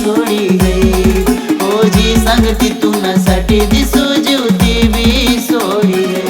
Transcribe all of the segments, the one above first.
सोडी है ओ जी सांगती तुनासाठी दिसू जीवती बी सोडी है।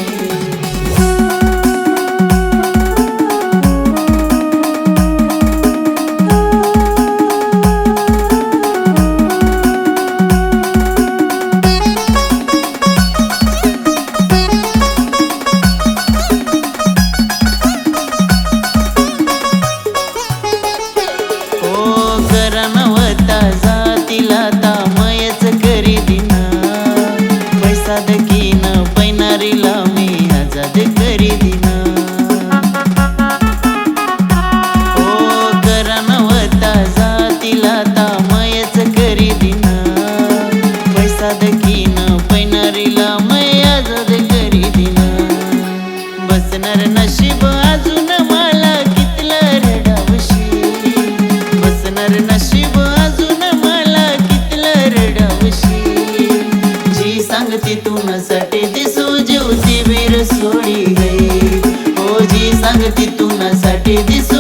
सादकीन पैनारीला मी आजाद करी दिना ओ करनवता जातीला तामयच करी दिना पैसादकीन पैनारीला मी आजाद करी दिना। बसणार नशीब अजून मला कितलं रडावशी बसणार नशीब अजून मला कितलं रडावशी सांगती तुनासाठी दिसू जीवती बीर सोडी है ओ जी सांगती तुनासाठी दिसू